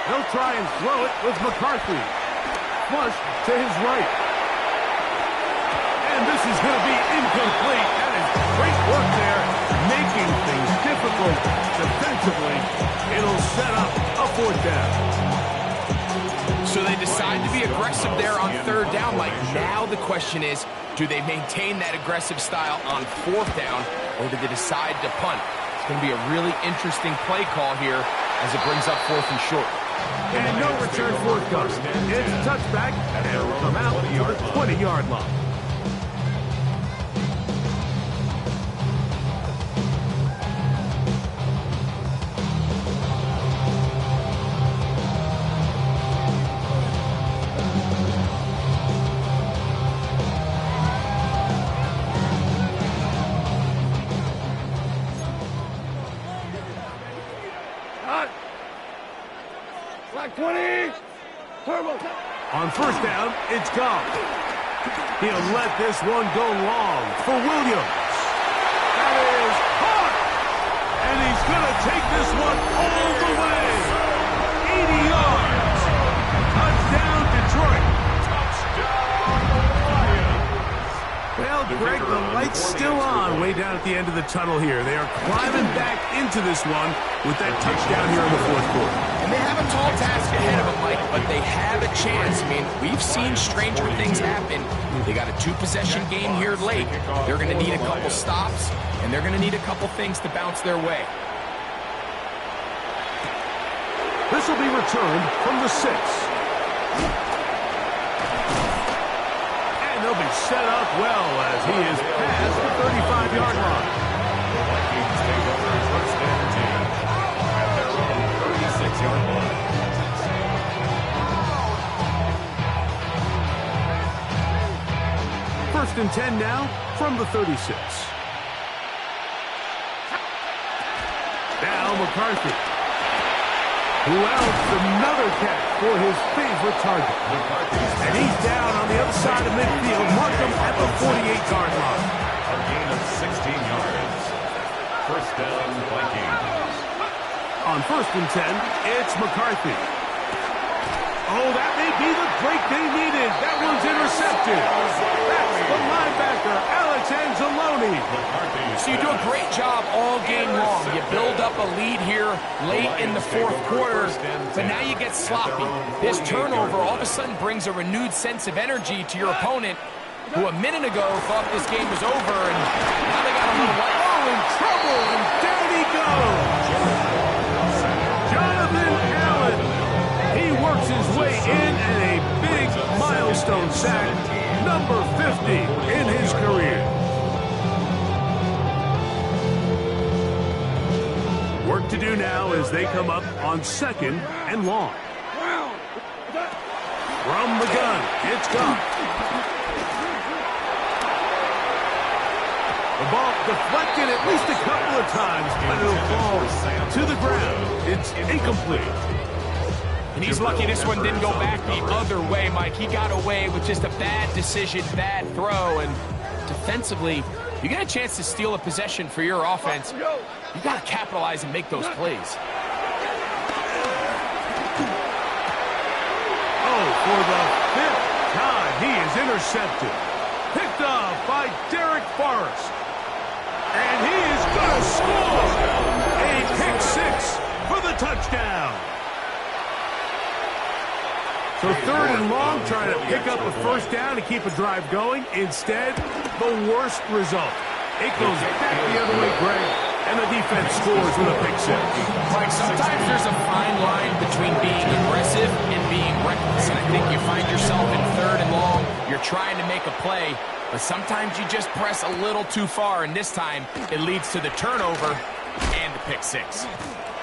They'll try and throw it with McCarthy. Flush to his right. And this is going to be incomplete. That is great work there, making things difficult defensively. It'll set up a 4th down. So they decide to be aggressive there on 3rd down, Mike. Now the question is, do they maintain that aggressive style on 4th down, or do they decide to punt? It's going to be a really interesting play call here as it brings up 4th and short. And no return forthcoming. It's a touchback, and it'll come out to the 20-yard line. On 1st down, it's gone. He'll let this one go long for Williams. That is caught! And he's going to take this one all the way. 80 yards. Touchdown, Detroit. Well, Greg, the light's still on way down at the end of the tunnel here. They are climbing back into this one with that touchdown here in the 4th quarter. And they have a tall task ahead of them, Mike, but they have a chance. I mean, we've seen stranger things happen. They got a 2-possession game here late. They're going to need a couple stops, and they're going to need a couple things to bounce their way. This will be returned from the 6. And they'll be set up well as he is past the 35-yard line. The Vikings take over 1st and 10 at their own 36-yard line. First and 10 now from the 36. Now McCarthy. Who else? Another catch for his favorite target. And he's down on the other side of midfield. Mark him at the 48-yard line. A gain of 16 yards. 1st down, Vikings. On 1st and 10, it's McCarthy. Oh, that may be the break they needed. That one's intercepted. That's the linebacker, Alex Anzalone. So you do a great job all game long. You build up a lead here late in the 4th quarter, but now you get sloppy. This turnover all of a sudden brings a renewed sense of energy to your opponent, who a minute ago thought this game was over, and now they got a little life. Oh, in trouble, and down he goes. Jonathan Allen. He works his way in and a big milestone sack, number 50 in his career. Work to do now as they come up on 2nd and long. From the gun, it's gone. The ball deflected at least a couple of times, but it'll fall to the ground. It's incomplete. And he's lucky this one didn't go back the other way, Mike. He got away with just a bad decision, bad throw, and defensively, you get a chance to steal a possession for your offense. You got to capitalize and make those plays. for the 5th time, he is intercepted. Picked up by Derek Forrest. And he is going to score a pick 6 for the touchdown. So 3rd and long, trying to pick up a first down to keep a drive going. Instead, the worst result. It goes back the other way, Greg, and the defense scores with a pick 6. Like, sometimes there's a fine line between being aggressive and being reckless. And I think you find yourself in 3rd and long, you're trying to make a play, but sometimes you just press a little too far, and this time it leads to the turnover and the pick 6.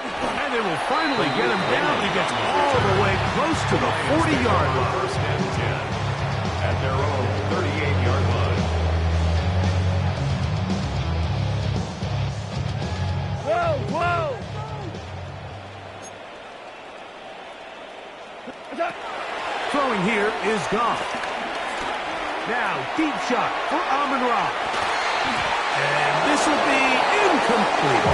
And they will finally get him down. He gets all the way close to the 40-yard line. First and 10 at their own 38-yard line. Whoa! Throwing here is Goff. Now, deep shot for Amon-Ra. And this will be incomplete.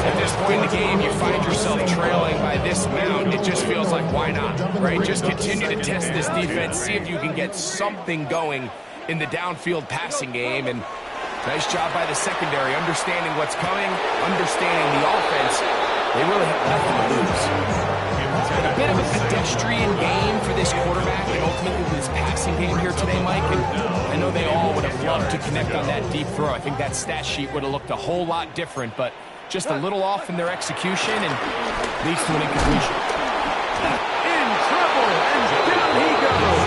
At this point in the game, you find yourself trailing by this amount. It just feels like, why not, right? Just continue to test this defense, see if you can get something going in the downfield passing game. And nice job by the secondary, understanding what's coming, understanding the offense. They really have nothing to lose. A bit of a pedestrian game for this quarterback and ultimately this passing game here today, Mike. And I know they all would have loved to connect on that deep throw. I think that stat sheet would have looked a whole lot different, but just a little off in their execution and leads to an incompletion. In trouble, and down he goes.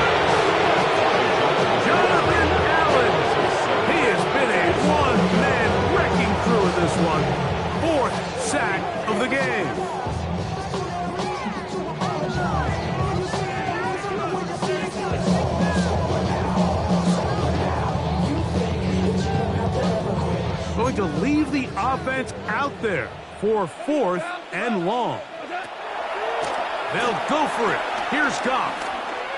Jonathan Allen. He has been a one-man wrecking crew in this one. 4th sack of the game. Going to leave the offense out there for 4th and long. They'll go for it. Here's Goff.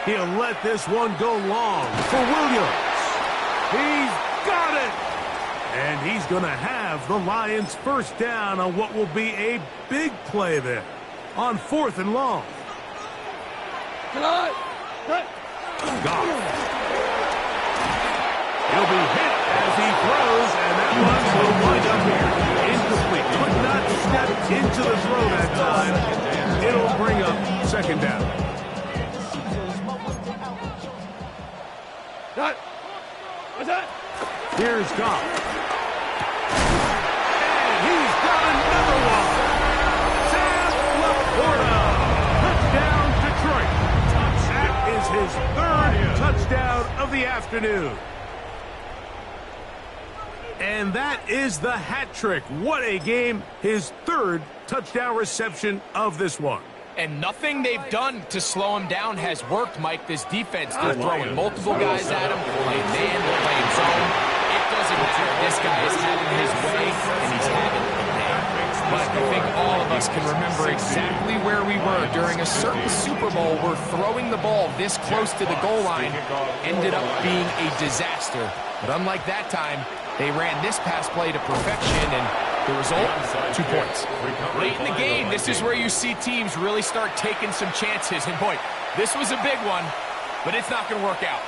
He'll let this one go long for Williams. He's got it. And he's going to have the Lions first down on what will be a big play there on 4th and long. Goff. He'll be hit as he throws, and that one will wind up here. Incomplete. Could not step into the throw that time. It'll bring up 2nd down. Here's Goff. And he's got another one. Sam Laporta. Touchdown, Detroit. That is his 3rd touchdown of the afternoon. And that is the hat trick. What a game. His 3rd touchdown reception of this one. And nothing they've done to slow him down has worked, Mike. This defense, they're throwing multiple guys at him, playing man, they're playing zone. It doesn't matter. This guy is having his way, and he's having a day. But I think all of us can remember exactly where we were during a certain Super Bowl where throwing the ball this close to the goal line ended up being a disaster. But unlike that time, they ran this pass play to perfection, and the result, 2 points. Late in the game, this is where you see teams really start taking some chances. And boy, this was a big one, but it's not going to work out.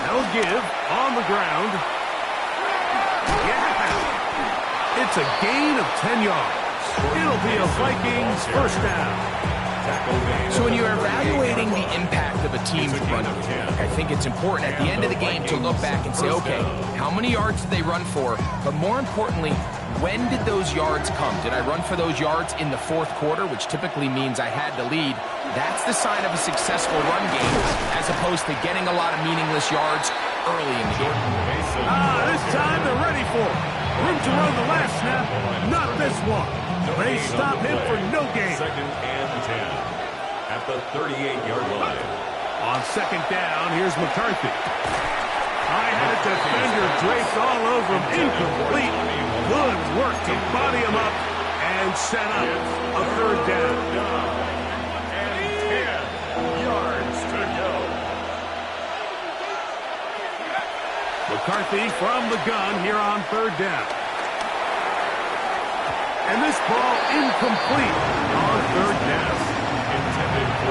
They'll give on the ground. Yeah! It's a gain of 10 yards. It'll be a Vikings first down. So when you're evaluating the impact of a team's run game, I think it's important at the end of the game to look back and say, okay, how many yards did they run for? But more importantly, when did those yards come? Did I run for those yards in the 4th quarter, which typically means I had to lead? That's the sign of a successful run game, as opposed to getting a lot of meaningless yards early in the game. This time they're ready for it. Room to run the last snap, not this one. They stop him for no gain. 2nd and 10 at the 38-yard line. On 2nd down, here's McCarthy. I had a defender draped all over him. Incomplete. Good work to body him up and set up a 3rd down. And 10 yards to go. McCarthy from the gun here on third down. And this ball incomplete on third down.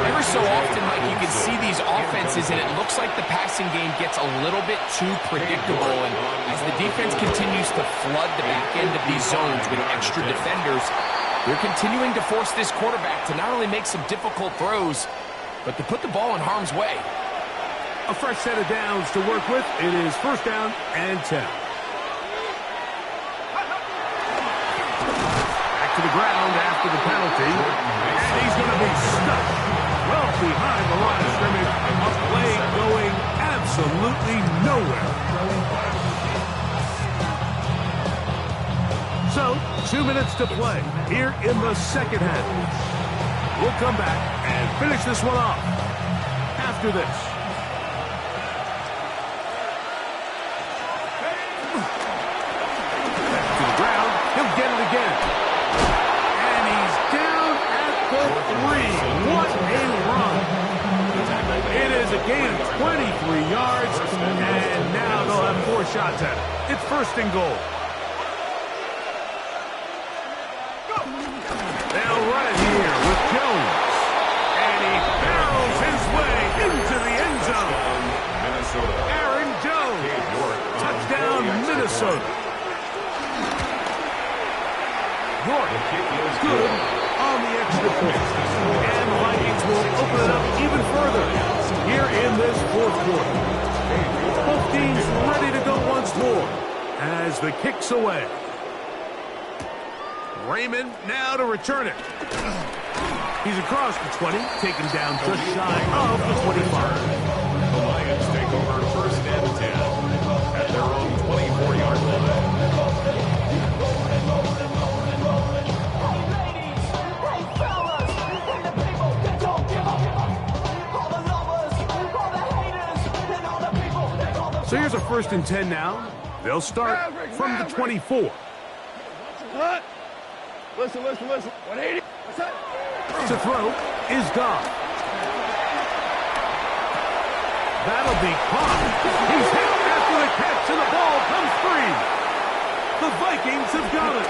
Ever so often, Mike, you can see these offenses, and it looks like the passing game gets a little bit too predictable. And as the defense continues to flood the back end of these zones with extra defenders, they're continuing to force this quarterback to not only make some difficult throws, but to put the ball in harm's way. A fresh set of downs to work with. It is first down and 10. Back to the ground after the penalty. And he's going to be stuck well behind the line of scrimmage. A play going absolutely nowhere. So, 2 minutes to play here in the second half. We'll come back and finish this one off after this. To the ground, he'll get it again. And he's down at the 3. What a run. It is a gain of 23 yards, and now they'll have 4 shots at it. It's first and goal. They'll run it here with Jones. And he barrels his way into the end zone. Aaron Jones. Touchdown, Minnesota. York good on the extra point. And the Vikings will open it up even further here in this fourth quarter. Both teams ready to go once more as the kick's away. Raymond now to return it. He's across the 20, taken down just shy of the 25. The Lions take over first and 10 at their own 24-yard line. So here's a first and 10 now. They'll start from the 24. What? Listen. 180. What's that? To throw is Goff. That'll be caught. He's hit after the catch, and the ball comes free. The Vikings have got it.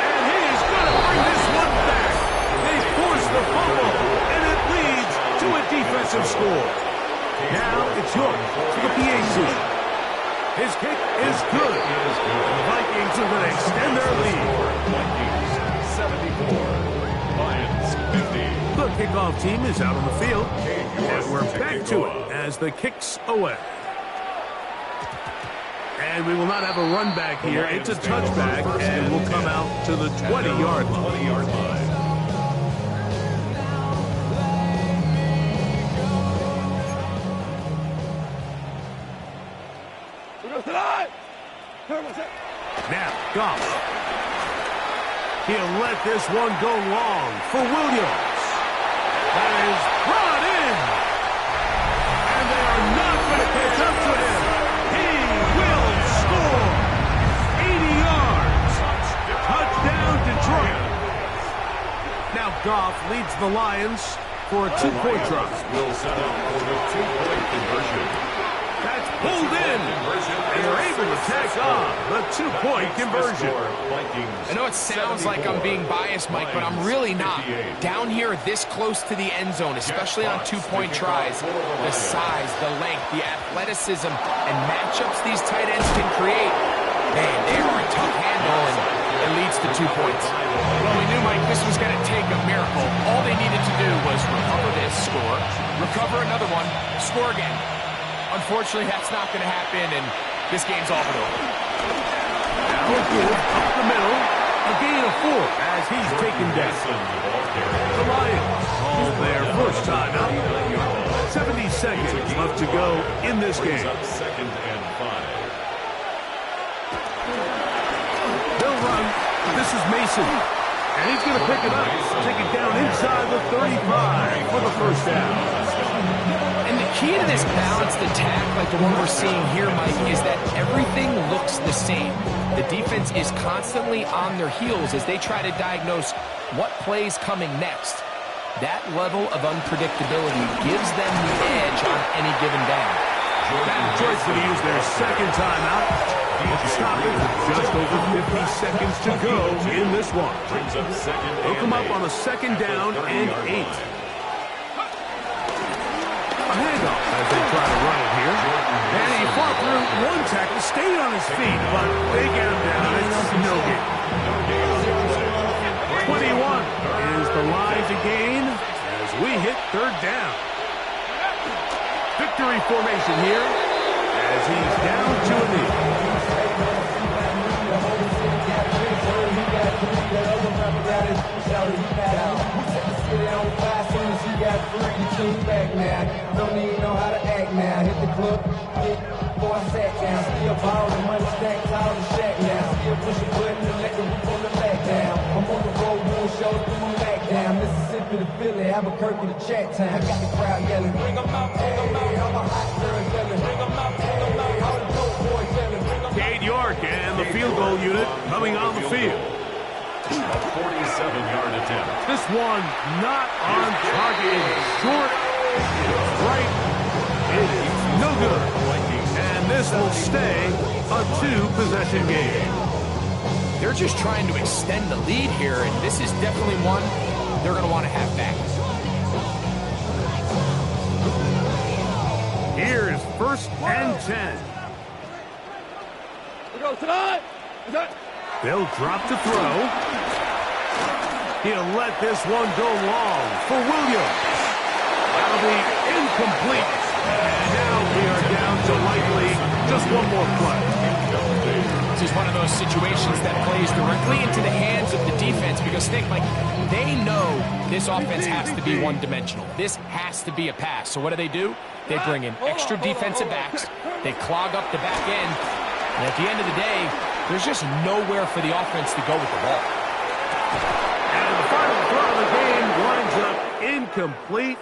And he is going to bring this one back. They force the fumble, and it leads to a defensive score. Now it's York to the PAC. His kick is good. The Vikings are going to extend their lead. Vikings 74, Lions 50. The kickoff team is out on the field, and we're back to it as the kick's away. And we will not have a run back here. It's a touchback, and we'll come out to the 20-yard line. Now, Goff. He'll let this one go long for Williams. That is brought in. And they are not going to catch up to him. He will score. 80 yards. Touchdown, Detroit. Now Goff leads the Lions for a 2-point try. Will set up for the 2-point conversion. That's pulled in, and they're able to tack on the 2-point conversion. I know it sounds like I'm being biased, Mike, but I'm really not. Down here this close to the end zone, especially on 2-point tries, the size, the length, the athleticism, and matchups these tight ends can create, man, they are a tough handle, and it leads to 2 points. Well, we knew, Mike, this was going to take a miracle. All they needed to do was recover this, score, recover another one, score again. Unfortunately, that's not going to happen, and this game's all but over. Now a give up the middle. A gain of 4 as he's taken down. The Lions call their first time out. 70 seconds left to go in this game. Second and 5. They'll run. This is Mason. And he's going to pick it up. Take it down inside the 35 for the first down. And the key to this balanced attack, like the one we're seeing here, Mike, is that everything looks the same. The defense is constantly on their heels as they try to diagnose what play's coming next. That level of unpredictability gives them the edge on any given down. Bad choice to use their second timeout. Stop it with just over 50 seconds to go in this one. They'll come up on a second down and 8. A handoff as they try to run it here. And he fought through one tackle, stayed on his feet, but they get him down. It's no gain. 21 is the line to gain as we hit third down. Victory formation here as he's down to a knee. Don't even know how to act now. Hit the club, get before I sat down. Still borrowing money stacked out the shack now. Still pushing buttons and let the roof on the back down. I'm on the road doing shows, put my back down. Mississippi to Philly, Albuquerque to Chat Town. I got the crowd yelling, bring them out, bring them out. All my hot girls yelling, bring them out, bring them out. All the dope boys yelling, bring them out. Cade York and the field goal unit coming on the field. A 47-yard attempt. This one not on target. It's short. It's right. It is no good. And this will stay a 2-possession game. They're just trying to extend the lead here, and this is definitely one they're going to want to have back. Here's 1st and 10. We go tonight. They'll drop to throw. He'll let this one go long for Williams. That'll be incomplete. And now we are down to likely just one more play. This is one of those situations that plays directly into the hands of the defense because think like they know this offense has to be one-dimensional. This has to be a pass. So what do? They bring in extra defensive backs. They clog up the back end. And at the end of the day, there's just nowhere for the offense to go with the ball. And the final throw of the game winds up incomplete.